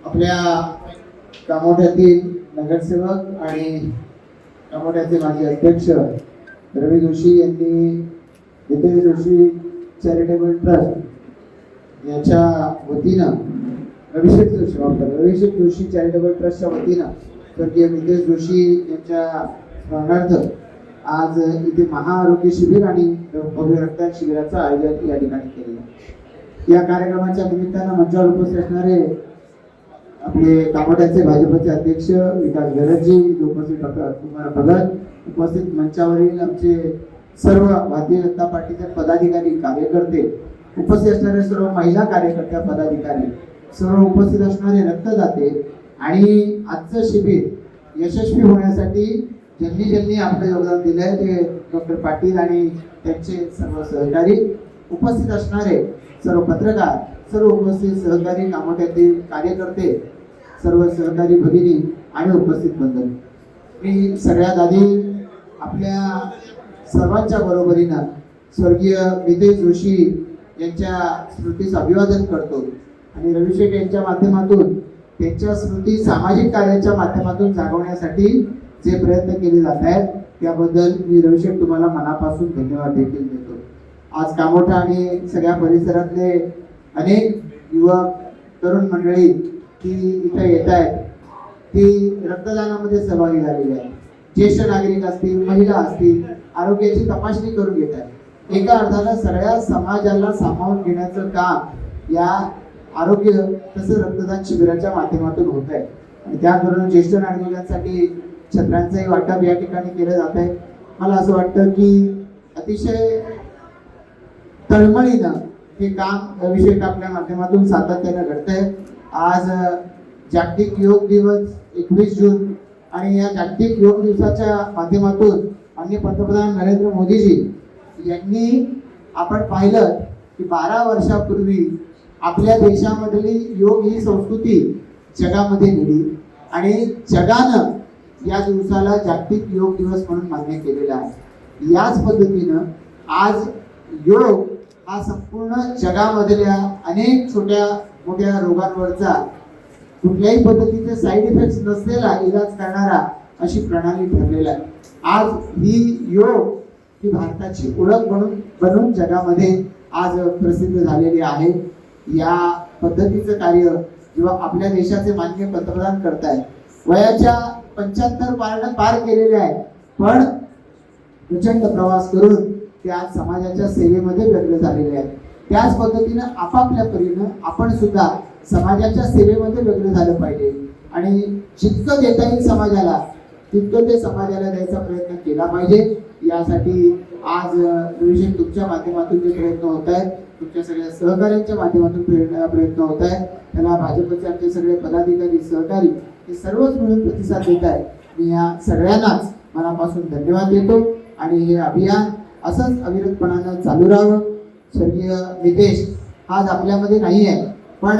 आपल्या कामोठ्यातील नगरसेवक आणि कामोठ्याचे माजी अध्यक्ष रवी जोशी यांनी हितेश जोशी चॅरिटेबल ट्रस्ट याच्या वतीनं रविशेठ जोशी चॅरिटेबल ट्रस्टच्या वतीनं स्वर्गीय हितेश जोशी यांच्या स्मरणार्थ आज इथे महाआरोग्य शिबिर आणि भव्य रक्तदान शिबिराचं आयोजन या ठिकाणी केलेलं आहे। या कार्यक्रमाच्या निमित्तानं मंचावर उपस्थित असणारे आपले कामोठ्याचे भाजपचे अध्यक्ष विकास गरजजी, उपस्थित डॉक्टर कुमार भगत, उपस्थित मंचावरील आमचे सर्व भारतीय जनता पार्टीचे पदाधिकारी कार्यकर्ते, उपस्थित असणारे सर्व महिला कार्यकर्त्या पदाधिकारी, सर्व उपस्थित असणारे रक्तदाते आणि आजचं शिबिर यशस्वी होण्यासाठी ज्यांनी आपलं योगदान दिलंय ते डॉक्टर पाटील आणि त्यांचे सर्व सहकारी, उपस्थित असणारे सर्व पत्रकार, सर्व उपस्थित सहकारी कामोठ्यातील कार्यकर्ते, सर्व सहकारी भगिनी आणि उपस्थित मंडळी, मी सगळ्यात आधी आपल्या सर्वांच्या बरोबरीनं स्वर्गीय हितेश जोशी यांच्या स्मृतीस अभिवादन करतो आणि रविशेठ यांच्या माध्यमातून त्यांच्या स्मृती सामाजिक कार्याच्या माध्यमातून जागवण्यासाठी जे प्रयत्न केले जात आहेत त्याबद्दल मी रविशेठ तुम्हाला मनापासून धन्यवाद देखील देतो। आज कामोठा आणि सगळ्या परिसरातले अनेक युवक तरुण मंडळी ती इथे येत आहेत, ती रक्तदानामध्ये सहभागी झालेली आहे। ज्येष्ठ नागरिक असतील, महिला असतील, आरोग्याची तपासणी करून घेत आहेत। एका अर्थानं सगळ्या समाजाला सामावून घेण्याचं काम या आरोग्य तसं रक्तदान शिबिराच्या माध्यमातून होत आहे आणि त्याकरून ज्येष्ठ नागरिकांसाठी छत्रांचंही वाटप या ठिकाणी केलं जात आहे। मला असं वाटतं की अतिशय तळमळीनं हे काम रविशेठ आपल्या माध्यमातून सातत्यानं घडतंय। आज जागतिक योग दिवस 21 जून आणि या जागतिक योग दिवसाच्या माध्यमातून माननीय पंतप्रधान नरेंद्र मोदीजी यांनी आपण पाहिलं की 12 वर्षापूर्वी आपल्या देशामधली योग ही संस्कृती जगामध्ये नेली आणि जगानं या दिवसाला जागतिक योग दिवस म्हणून मान्य केलेला आहे। याच पद्धतीनं आज योग हा संपूर्ण जगामधल्या अनेक छोट्या मोठ्या रोगांवरचा कुठल्याही पद्धतीचे साईड इफेक्ट्स नसलेला इलाज करणारा अशी प्रणाली ठरलेला आहे। आज ही योग ही भारताची ओळख बनून जगामध्ये आज प्रसिद्ध झालेली आहे। या पद्धतीचं कार्य जेव्हा आपल्या देशाचे माननीय पंतप्रधान करतायत, वयाच्या 75 पार केलेले आहे, पण प्रचंड प्रवास करून ते आज समाजाच्या सेवेमध्ये व्यग्र झालेले आहेत। त्याच पद्धतीनं आपापल्या परीनं आपण सुद्धा समाजाच्या सेवेमध्ये व्यग्र झालं पाहिजे आणि जितकं देता येईल समाजाला तितकं ते समाजाला द्यायचा प्रयत्न केला पाहिजे। यासाठी आज रविशेठ तुमच्या माध्यमातून जे प्रयत्न होत आहेत, तुमच्या सगळ्या सहकार्यांच्या माध्यमातून प्रयत्न होत आहे, त्याला भाजपचे आमचे सगळे पदाधिकारी सहकारी हे सर्वच मिळून प्रतिसाद देत आहे। मी या सगळ्यांनाच मनापासून धन्यवाद देतो आणि हे अभियान असंच अविरतपणानं चालू राहावं। स्वर्गीय हितेश आज आपल्यामध्ये नाही आहे, पण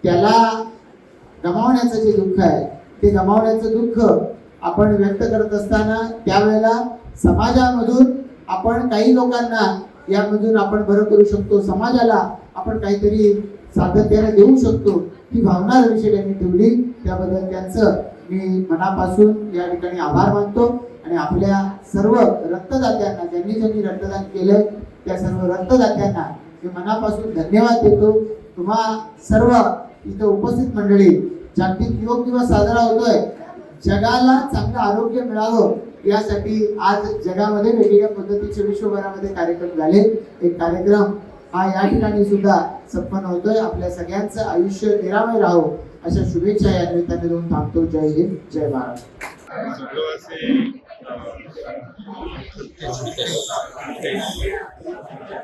त्याला गमावण्याचं जे दुःख आहे ते गमावण्याचं दुःख आपण व्यक्त करत असताना त्यावेळेला समाजामधून आपण काही लोकांना यामधून आपण बरं करू शकतो, समाजाला आपण काहीतरी सातत्याने देऊ शकतो, ही भावना रविशेठ यांनी ठेवली। त्याबद्दल त्यांचं मी मनापासून या ठिकाणी आभार मानतो आणि आपल्या सर्व रक्तदात्यांना ज्यांनी रक्तदान केलंय त्या सर्व रक्तदात्यांना मी मनापासून धन्यवाद देतो। तुम्हा सर्व इथं उपस्थित मंडळी, जागतिक योग दिवस साजरा होतोय, जगाला चांगलं आरोग्य मिळावं यासाठी आज जगामध्ये वेगवेगळ्या पद्धतीचे विश्वभरामध्ये कार्यक्रम झाले। एक कार्यक्रम हा या ठिकाणी सुद्धा संपन्न होतोय। आपल्या सगळ्यांचं आयुष्य निरामय राहो अशा शुभेच्छा या निमित्ताने देऊन थांबतो। जय हिंद, जय महाराष्ट्र।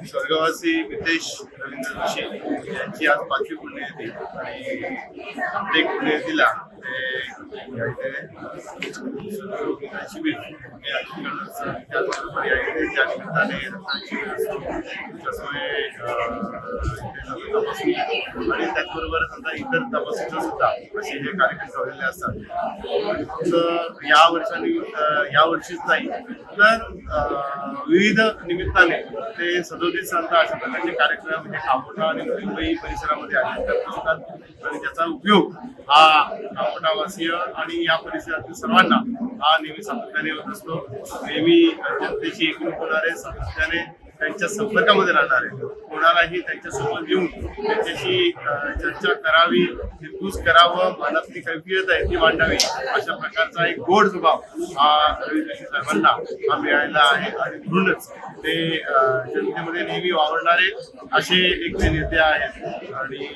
स्वर्गवासी हितेश रवींद्र जोशी यांची आज 5वी पुण्यतिथी आणि प्रत्येक पुण्यतिथीला ते या इथे शिबिर हे आयोजित करण्यात असतं. त्याचबरोबर या इथे ज्या निमित्ताने शिबिर असतो त्याच्यामुळे इथे तपासणी आणि त्याचबरोबर समजा इतर तपासणीचा सुद्धा असे हे कार्यक्रम ठेवलेले असतात. फक्त या वर्षीच नाही तर विविध निमित्ताने ते 37 सांगता अशा प्रकारचे कार्यक्रम म्हणजे कामोठा आणि मुंबई परिसरामध्ये आयोजित करत असतात आणि त्याचा उपयोग हा कामोठावासीय आणि या परिसरातील सर्वांना हा नेहमी सातत्याने होत असतो. नेहमी जनतेशी एकरूप होणारे, सातत्याने त्यांच्या संपर्कामध्ये राहणारे, कोणालाही त्यांच्यासोबत येऊन त्यांच्याशी चर्चा करावी, हिरकूस करावं, मनातली कैफियत आहे ती मांडावी अशा प्रकारचा एक गोड स्वभाव हा रवी जोशी साहेबांना हा मिळालेला आहे आणि म्हणूनच ते जनतेमध्ये नेहमी वावरणारे असे एक ते नेते आहेत आणि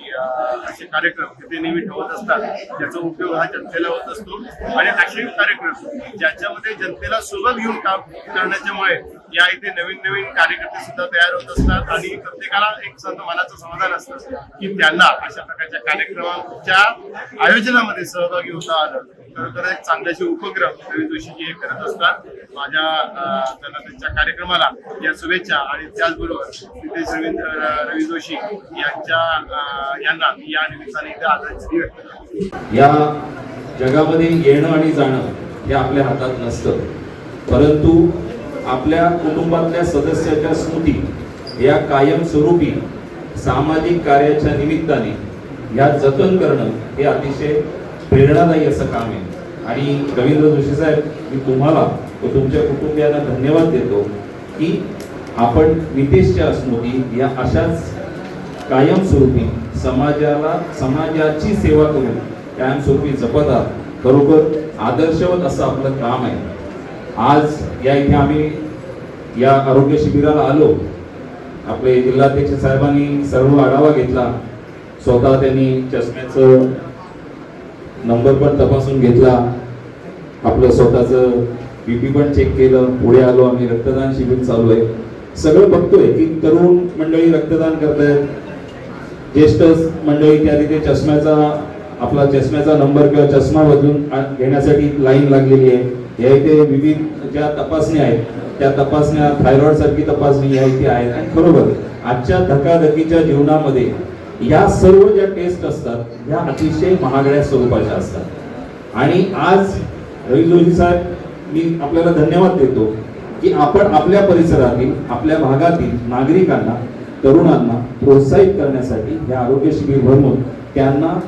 असे कार्यक्रम ते नेहमी ठेवत असतात. त्याचा उपयोग हा जनतेला होत असतो आणि असे कार्यक्रम ज्याच्यामध्ये जनतेला सोबत घेऊन काम करण्याच्यामुळे या इथे नवीन नवीन कार्यकर्ते सुद्धा तयार होत असतात आणि प्रत्येकाला एक मनाचं समाधान असतं की त्यांना अशा प्रकारच्या कार्यक्रमाच्या आयोजनामध्ये सहभागी होता आलं. खरोखर एक चांगल्याचे उपक्रम रवी जोशी हे करत असतात. माझ्या त्यांना त्यांच्या कार्यक्रमाला या शुभेच्छा आणि त्याचबरोबर नितेश रवी जोशी यांना या निमित्ताने इथे आदरांजली व्यक्त करतो. या जगामध्ये येणं आणि जाणं हे आपल्या हातात नसतं, परंतु आपल्या कुटुंबातल्या सदस्याच्या स्मृती या कायमस्वरूपी सामाजिक कार्याच्या निमित्ताने या जतन करणं हे अतिशय प्रेरणादायी असं काम आहे. आणि रवींद्र जोशी साहेब, मी तुम्हाला व तुमच्या कुटुंबियांना धन्यवाद देतो की आपण नितेशच्या स्मृती या अशाच कायमस्वरूपी समाजाची सेवा करून कायमस्वरूपी जपत आहात. खरोखर आदर्शवत असं आपलं काम आहे. आज या इथे आम्ही या आरोग्य शिबिराला आलो. आपले जिल्हाध्यक्ष साहेबांनी सर्व आढावा घेतला. स्वतः त्यांनी चष्म्याचं नंबर पण तपासून घेतला, आपलं स्वतःचं बीपी पण चेक केलं. पुढे आलो आम्ही. रक्तदान शिबिर चालू आहे. सगळं बघतोय की तरुण मंडळी रक्तदान करतायत, ज्येष्ठ मंडळी त्या तिथे आपला चष्म्याचा नंबर किंवा चष्मा बदलून घेण्यासाठी लाईन लागलेली आहे. या इथे विविध ज्या तपासण्या आहेत त्या तपासण्या, थायरॉइड सारखी तपासणी या इथे आहेत. आणि खरोबर आजच्या धकाधकीच्या जीवनामध्ये या सर्व ज्या टेस्ट असतात ह्या अतिशय महागड्या स्वरूपाच्या असतात. आणि आज रवी जोशी साहेब, मी आपल्याला धन्यवाद देतो की आपण आपल्या परिसरातील, आपल्या भागातील नागरिकांना, तरुणांना प्रोत्साहित करण्यासाठी हे आरोग्य शिबिर भरवून त्यांना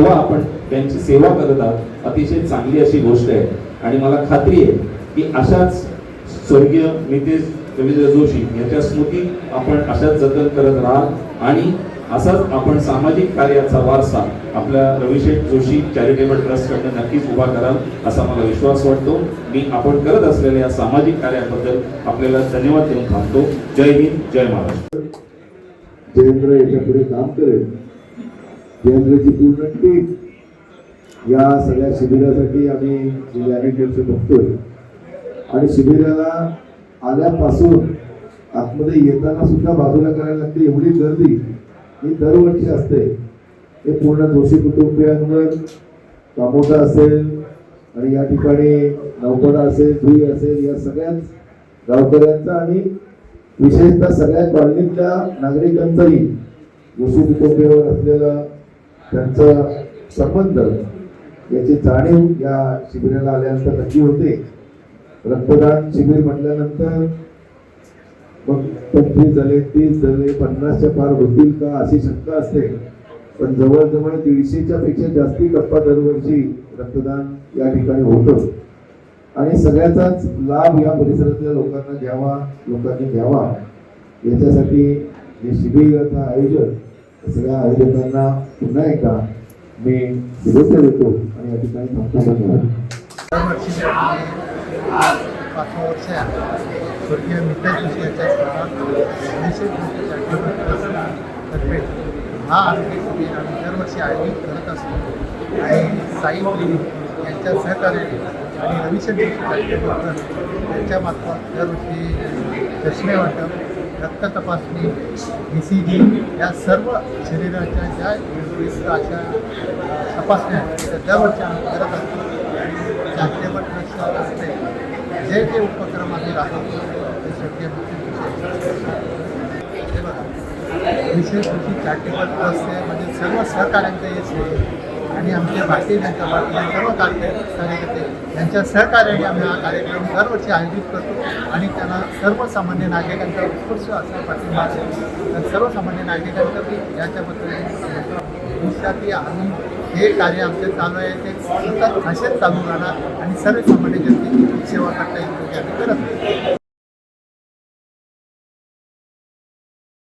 आपण त्यांची सेवा करत आहात. अतिशय चांगली अशी गोष्ट आहे. आणि मला खात्री आहे की अशाच स्वर्गीय नितेश रवींद्र जोशी याच्या स्मृती आपण अशाच जतन करत राहाल आणि असाच आपण सामाजिक कार्याचा वारसा आपल्या रविशेठ जोशी चॅरिटेबल ट्रस्ट कडनं नक्कीच उभा कराल असा मला विश्वास वाटतो. मी आपण करत असलेल्या या सामाजिक कार्याबद्दल आपल्याला धन्यवाद देऊन थांबतो. जय हिंद, जय महाराष्ट्र. जयेंद्र याच्या पुढे काम करेल. जयेंद्रची पूर्ण टीम या सगळ्या शिबिरासाठी आम्ही गेले बघतोय. आणि शिबिराला आल्यापासून आतमध्ये येताना सुद्धा बाजूला करायला लागते एवढी गर्दी ही दरवर्षी असते. हे पूर्ण जोशी कुटुंबियांवर कामोठा असेल आणि या ठिकाणी नौकडा असेल, धुई असेल, या सगळ्याच गावकऱ्यांचा आणि विशेषतः सगळ्या कॉलनीतल्या नागरिकांचाही जोशी कुटुंबियावर असलेला त्यांचा संबंध याची जाणीव या शिबिराला आल्यानंतर नक्की होते. रक्तदान शिबिर म्हटल्यानंतर मग 25 झाले, 30 झाले, 50च्या पार होतील का अशी शंका असते. पण जवळजवळ 150च्या पेक्षा जास्ती टप्पा दरवर्षी रक्तदान या ठिकाणी होतं. आणि सगळ्याचाच लाभ या परिसरातल्या लोकांनी घ्यावा याच्यासाठी हे शिबिराचं आयोजन सगळ्या आयोजकांना पुन्हा एकदा मी शुभेच्छा देतो आणि या ठिकाणी थांबतो. धन्यवाद. आज 5 वर्ष स्वर्गीय नितेश जोशी यांच्या तर्फे हा आरोग्य शिबिर आम्ही दरवर्षी आयोजित करत असतो. आणि साई क्लिनिक यांच्या सहकार्याने आणि रविशेठ जोशी यांच्या मार्फत दरवर्षी चष्मे वाटप, रक्त तपासणी, ECG या सर्व शरीराच्या ज्या विविध अशा तपासण्या त्या दरवर्षी आम्ही करत असतो. चॅरिटेबल ट्रस्ट असते जे जे उपक्रम आम्ही राबवतो ते सगळे हे बघा विशेष कृषी चॅरिटेबल ट्रस्ट आहे म्हणजे सर्व सहकार्यांचं हे श्रेय आणि आमचे भारतीय जनता पार्टीचे सर्व कार्यकर्ते यांच्या सहकार्याने आम्ही हा कार्यक्रम दरवर्षी आयोजित करतो आणि त्यांना सर्वसामान्य नागरिकांचा उत्कृष्ट असा पाठिंबा असेल तर सर्वसामान्य नागरिकांसाठी याच्याबद्दल भविष्यातही आम्ही हे कार्य आमचे चालू आहे ते सतत असेच चालू राहणार आणि सर्वसामान्य जनतेची सेवा करता येईल आम्ही करत